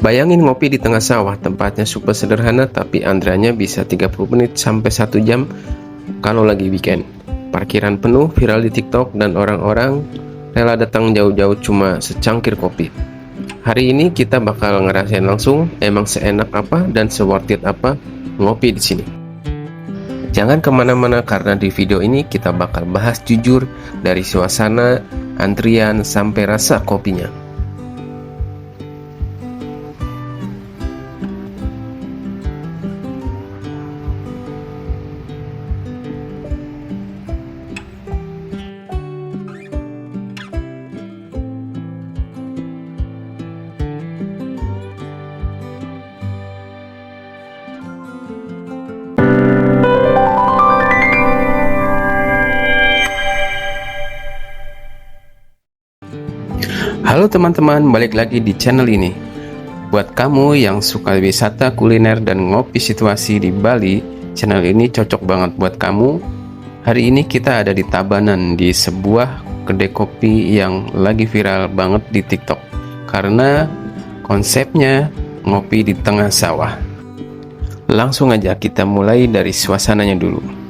Bayangin ngopi di tengah sawah, tempatnya super sederhana tapi antriannya bisa 30 menit sampai 1 jam kalau lagi weekend. Parkiran penuh, viral di TikTok, dan orang-orang rela datang jauh-jauh cuma secangkir kopi. Hari ini kita bakal ngerasain langsung emang seenak apa dan se-worth it apa ngopi di sini. Jangan kemana-mana karena di video ini kita bakal bahas jujur dari suasana, antrian, sampai rasa kopinya. Halo teman-teman, balik lagi di channel ini. Buat kamu yang suka wisata kuliner dan ngopi situasi di Bali, channel ini cocok banget buat kamu. Hari ini kita ada di Tabanan, di sebuah kedai kopi yang lagi viral banget di TikTok karena konsepnya ngopi di tengah sawah. Langsung aja kita mulai dari suasananya dulu.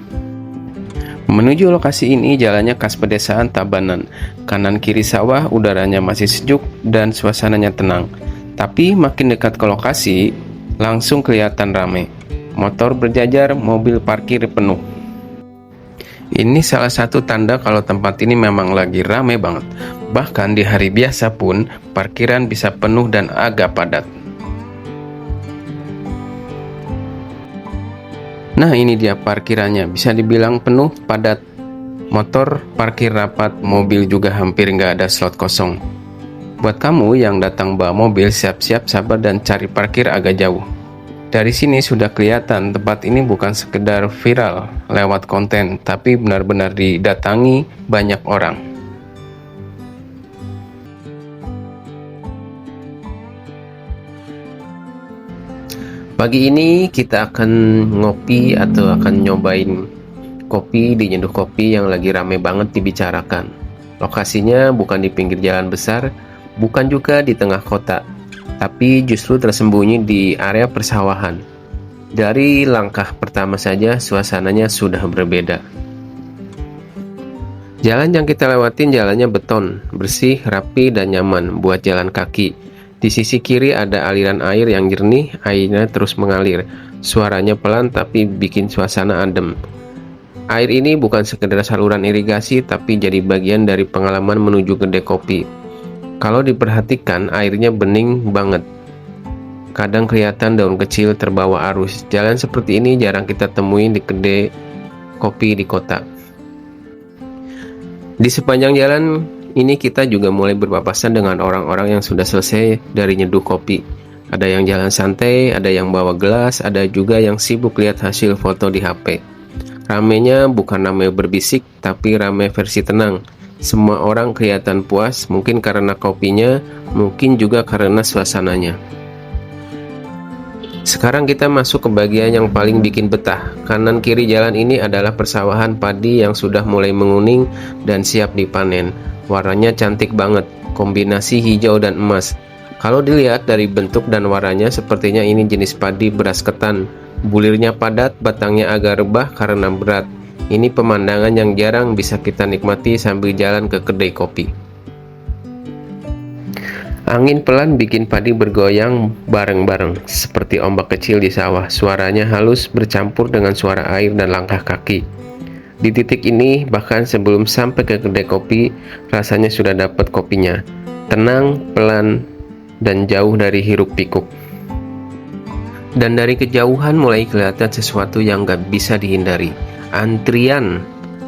Menuju lokasi ini jalannya khas pedesaan Tabanan. Kanan kiri sawah, udaranya masih sejuk dan suasananya tenang. Tapi makin dekat ke lokasi, langsung kelihatan ramai. Motor berjajar, mobil parkir penuh. Ini salah satu tanda kalau tempat ini memang lagi ramai banget. Bahkan di hari biasa pun, parkiran bisa penuh dan agak padat. Nah, ini dia parkirannya, bisa dibilang penuh, padat. Motor parkir rapat, mobil juga hampir nggak ada slot kosong. Buat kamu yang datang bawa mobil, siap-siap sabar dan cari parkir agak jauh. Dari sini sudah kelihatan tempat ini bukan sekedar viral lewat konten, tapi benar-benar didatangi banyak orang. Pagi ini kita akan ngopi atau akan nyobain kopi di Nyeduh Kopi yang lagi rame banget dibicarakan. Lokasinya bukan di pinggir jalan besar, bukan juga di tengah kota, tapi justru tersembunyi di area persawahan. Dari langkah pertama saja suasananya sudah berbeda. Jalan yang kita lewatin jalannya beton, bersih, rapi, dan nyaman buat jalan kaki. Di sisi kiri ada aliran air yang jernih, airnya terus mengalir. Suaranya pelan tapi bikin suasana adem. Air ini bukan sekedar saluran irigasi tapi jadi bagian dari pengalaman menuju kedai kopi. Kalau diperhatikan airnya bening banget. Kadang kelihatan daun kecil terbawa arus. Jalan seperti ini jarang kita temuin di kedai kopi di kota. Di sepanjang jalan ini kita juga mulai berpapasan dengan orang-orang yang sudah selesai dari nyeduh kopi. Ada yang jalan santai, ada yang bawa gelas, ada juga yang sibuk lihat hasil foto di HP. Ramenya bukan rame berbisik, tapi rame versi tenang. Semua orang kelihatan puas, mungkin karena kopinya, mungkin juga karena suasananya. Sekarang kita masuk ke bagian yang paling bikin betah. Kanan kiri jalan ini adalah persawahan padi yang sudah mulai menguning dan siap dipanen. Warnanya cantik banget, kombinasi hijau dan emas. Kalau dilihat dari bentuk dan warnanya, sepertinya ini jenis padi beras ketan. Bulirnya padat, batangnya agak rebah karena berat. Ini pemandangan yang jarang bisa kita nikmati sambil jalan ke kedai kopi. Angin pelan bikin padi bergoyang bareng-bareng, seperti ombak kecil di sawah. Suaranya halus bercampur dengan suara air dan langkah kaki. Di titik ini, bahkan sebelum sampai ke kedai kopi, rasanya sudah dapat kopinya. Tenang, pelan, dan jauh dari hiruk pikuk. Dan dari kejauhan mulai kelihatan sesuatu yang gak bisa dihindari. Antrian.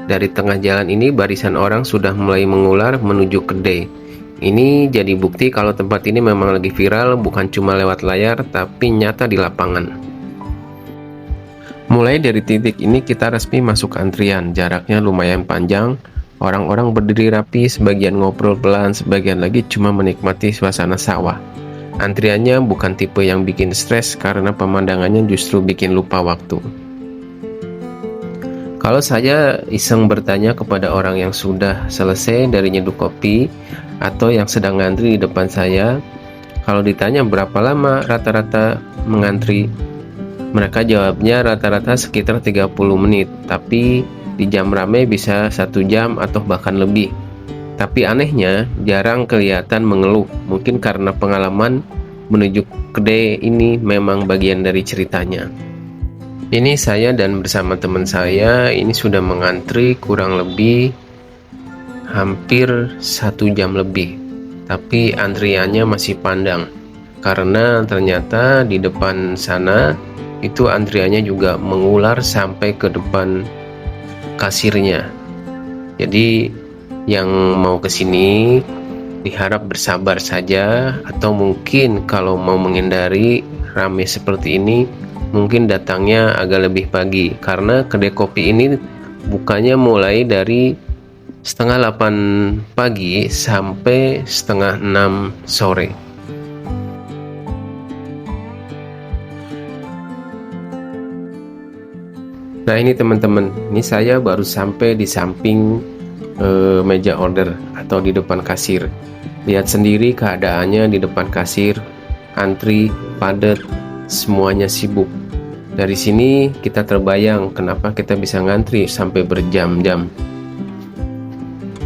Dari tengah jalan ini, barisan orang sudah mulai mengular menuju kedai. Ini jadi bukti kalau tempat ini memang lagi viral, bukan cuma lewat layar, tapi nyata di lapangan. Mulai dari titik ini kita resmi masuk antrian, jaraknya lumayan panjang, orang-orang berdiri rapi, sebagian ngobrol pelan, sebagian lagi cuma menikmati suasana sawah. Antriannya bukan tipe yang bikin stres karena pemandangannya justru bikin lupa waktu. Kalau saya iseng bertanya kepada orang yang sudah selesai dari nyeduh kopi atau yang sedang ngantri di depan saya, Kalau ditanya berapa lama rata-rata mengantri, mereka jawabnya rata-rata sekitar 30 menit, tapi di jam ramai bisa 1 jam atau bahkan lebih. Tapi anehnya jarang kelihatan mengeluh, mungkin karena pengalaman menuju kedai ini memang bagian dari ceritanya. Ini saya dan bersama teman saya ini sudah mengantri kurang lebih hampir 1 jam lebih, tapi antriannya masih panjang karena ternyata di depan sana itu antriannya juga mengular sampai ke depan kasirnya. Jadi yang mau kesini diharap bersabar saja, atau mungkin kalau mau menghindari ramai seperti ini mungkin datangnya agak lebih pagi, karena kedai kopi ini bukanya mulai dari setengah 8 pagi sampai setengah 6 sore. Nah ini teman-teman, ini saya baru sampai di samping meja order atau di depan kasir. Lihat sendiri keadaannya di depan kasir, antri, padat, semuanya sibuk. Dari sini kita terbayang kenapa kita bisa ngantri sampai berjam-jam.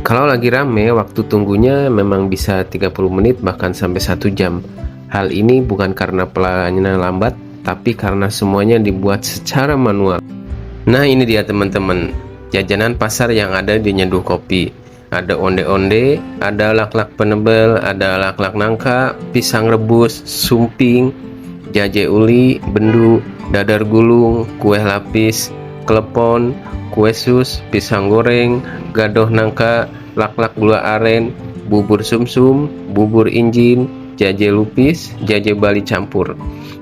Kalau lagi rame, waktu tunggunya memang bisa 30 menit bahkan sampai 1 jam. Hal ini bukan karena pelayanannya lambat, tapi karena semuanya dibuat secara manual. Nah ini dia teman-teman, jajanan pasar yang ada di Nyeduh Kopi. Ada onde-onde, ada laklak penebel, ada laklak nangka, pisang rebus, sumping, jaje uli, bendu, dadar gulung, kue lapis, klepon, kue sus, pisang goreng, gadoh nangka, laklak gula aren, bubur sumsum, bubur injin, jaje lupis, jaje Bali campur.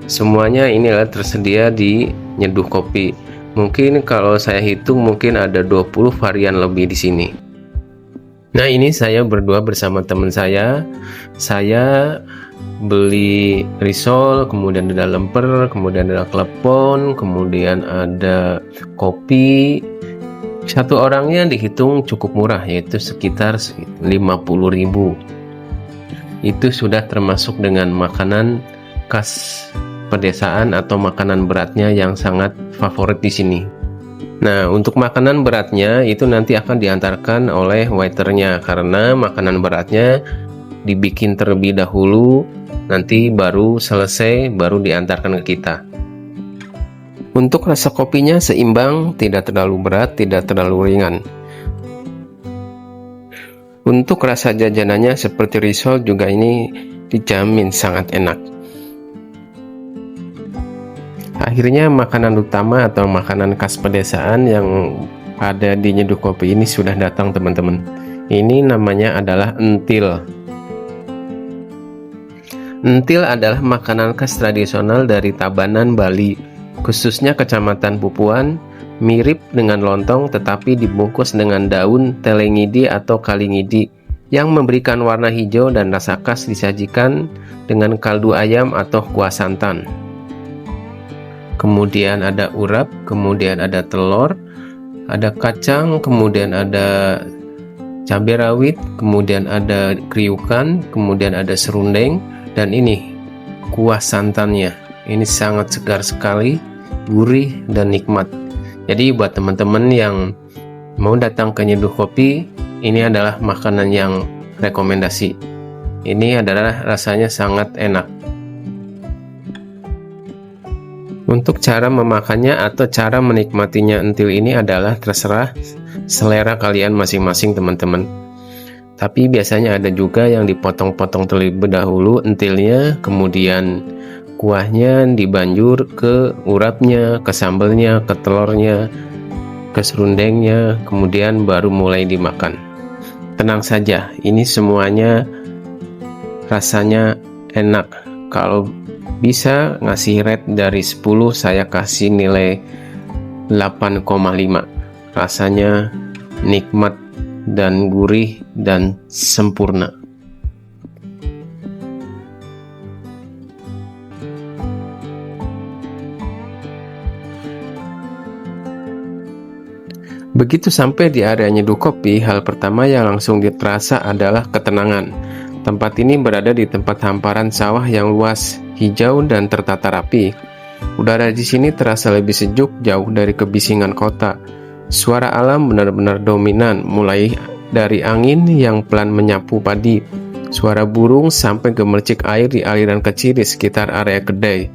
Semuanya inilah tersedia di Nyeduh Kopi. Mungkin kalau saya hitung mungkin ada 20 varian lebih di sini. Nah ini saya berdua bersama teman saya. Saya beli risol, kemudian ada lemper, kemudian ada klepon, kemudian ada kopi. Satu orangnya dihitung cukup murah, yaitu sekitar 50.000. Itu sudah termasuk dengan makanan khas pedesaan atau makanan beratnya yang sangat favorit di sini. Nah, untuk makanan beratnya itu nanti akan diantarkan oleh waiternya, karena makanan beratnya dibikin terlebih dahulu, nanti baru selesai baru diantarkan ke kita. Untuk rasa kopinya seimbang, tidak terlalu berat, tidak terlalu ringan. Untuk rasa jajanannya seperti risol juga ini dijamin sangat enak. Akhirnya makanan utama atau makanan khas pedesaan yang ada di Nyeduh Kopi ini sudah datang teman-teman. Ini namanya adalah entil. Entil adalah makanan khas tradisional dari Tabanan, Bali, khususnya Kecamatan Pupuan. Mirip dengan lontong tetapi dibungkus dengan daun telengidi atau kalingidi yang memberikan warna hijau dan rasa khas, disajikan dengan kaldu ayam atau kuah santan. Kemudian ada urap, kemudian ada telur, ada kacang, kemudian ada cabai rawit, kemudian ada kriukan, kemudian ada serundeng, dan ini kuah santannya. Ini sangat segar sekali, gurih dan nikmat. Jadi buat teman-teman yang mau datang ke Nyeduh Kopi, ini adalah makanan yang rekomendasi. Ini adalah rasanya sangat enak. Untuk cara memakannya atau cara menikmatinya entil ini adalah terserah selera kalian masing-masing teman-teman. Tapi biasanya ada juga yang dipotong-potong terlebih dahulu entilnya, kemudian kuahnya dibanjur ke urapnya, ke sambalnya, ke telurnya, ke serundengnya, kemudian baru mulai dimakan. Tenang saja, ini semuanya rasanya enak. Kalau bisa ngasih rate dari 10, saya kasih nilai 8,5. Rasanya nikmat dan gurih dan sempurna. Begitu sampai di area Nyeduh Kopi, hal pertama yang langsung terasa adalah ketenangan. Tempat ini berada di tempat hamparan sawah yang luas, hijau, dan tertata rapi. Udara di sini terasa lebih sejuk, jauh dari kebisingan kota. Suara alam benar-benar dominan, mulai dari angin yang pelan menyapu padi, suara burung, sampai gemercik air di aliran kecil di sekitar area kedai.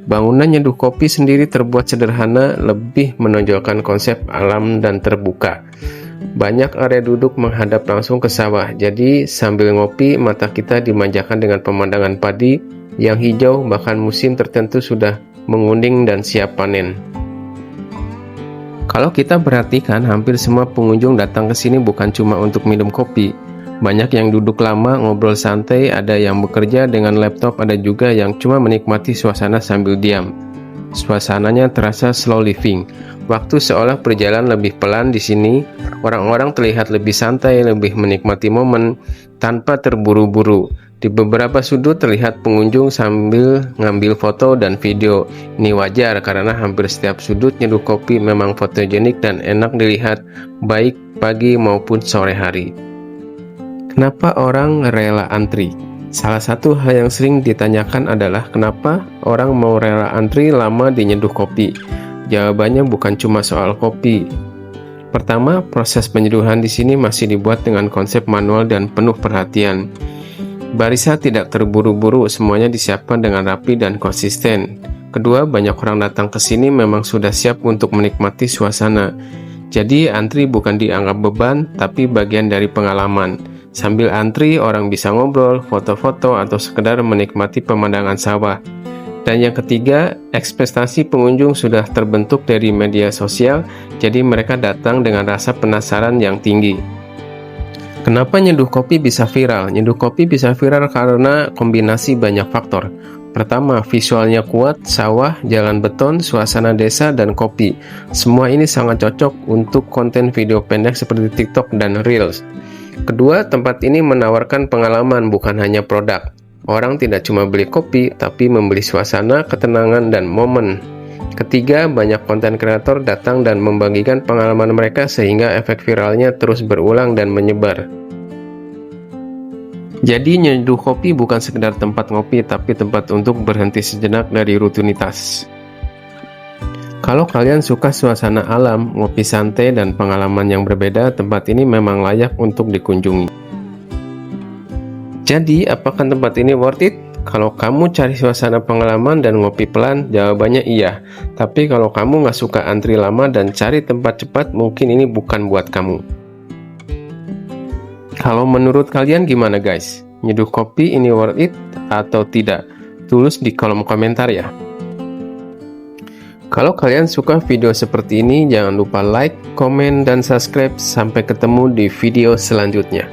Bangunan nyeduh kopi sendiri terbuat sederhana, lebih menonjolkan konsep alam dan terbuka. Banyak area duduk menghadap langsung ke sawah, jadi sambil ngopi mata kita dimanjakan dengan pemandangan padi yang hijau, bahkan musim tertentu sudah menguning dan siap panen. Kalau kita perhatikan, hampir semua pengunjung datang ke sini bukan cuma untuk minum kopi. Banyak yang duduk lama, ngobrol santai, ada yang bekerja dengan laptop, ada juga yang cuma menikmati suasana sambil diam. Suasananya terasa slow living. Waktu seolah berjalan lebih pelan di sini. Orang-orang terlihat lebih santai, lebih menikmati momen tanpa terburu-buru. Di beberapa sudut terlihat pengunjung sambil ngambil foto dan video. Ini wajar karena hampir setiap sudut nyeduh kopi memang fotogenik dan enak dilihat, baik pagi maupun sore hari. Kenapa orang rela antri? Salah satu hal yang sering ditanyakan adalah kenapa orang mau rela antri lama di nyeduh kopi. Jawabannya bukan cuma soal kopi. Pertama, proses penyeduhan di sini masih dibuat dengan konsep manual dan penuh perhatian. Barisan tidak terburu-buru, semuanya disiapkan dengan rapi dan konsisten. Kedua, banyak orang datang ke sini memang sudah siap untuk menikmati suasana. Jadi, antri bukan dianggap beban, tapi bagian dari pengalaman. Sambil antri, orang bisa ngobrol, foto-foto, atau sekedar menikmati pemandangan sawah. Dan yang ketiga, ekspektasi pengunjung sudah terbentuk dari media sosial, jadi mereka datang dengan rasa penasaran yang tinggi. Kenapa nyeduh kopi bisa viral? Nyeduh kopi bisa viral karena kombinasi banyak faktor. Pertama, visualnya kuat, sawah, jalan beton, suasana desa, dan kopi. Semua ini sangat cocok untuk konten video pendek seperti TikTok dan Reels. Kedua, tempat ini menawarkan pengalaman, bukan hanya produk. Orang tidak cuma beli kopi, tapi membeli suasana, ketenangan, dan momen. Ketiga, banyak konten kreator datang dan membagikan pengalaman mereka sehingga efek viralnya terus berulang dan menyebar. Jadi nyeduh kopi bukan sekedar tempat ngopi, tapi tempat untuk berhenti sejenak dari rutinitas. Kalau kalian suka suasana alam, ngopi santai, dan pengalaman yang berbeda, tempat ini memang layak untuk dikunjungi. Jadi, apakah tempat ini worth it? Kalau kamu cari suasana pengalaman dan ngopi pelan, jawabannya iya. Tapi kalau kamu nggak suka antri lama dan cari tempat cepat, mungkin ini bukan buat kamu. Kalau menurut kalian gimana guys? Nyeduh kopi ini worth it atau tidak? Tulis di kolom komentar ya. Kalau kalian suka video seperti ini, jangan lupa like, komen, dan subscribe. Sampai ketemu di video selanjutnya.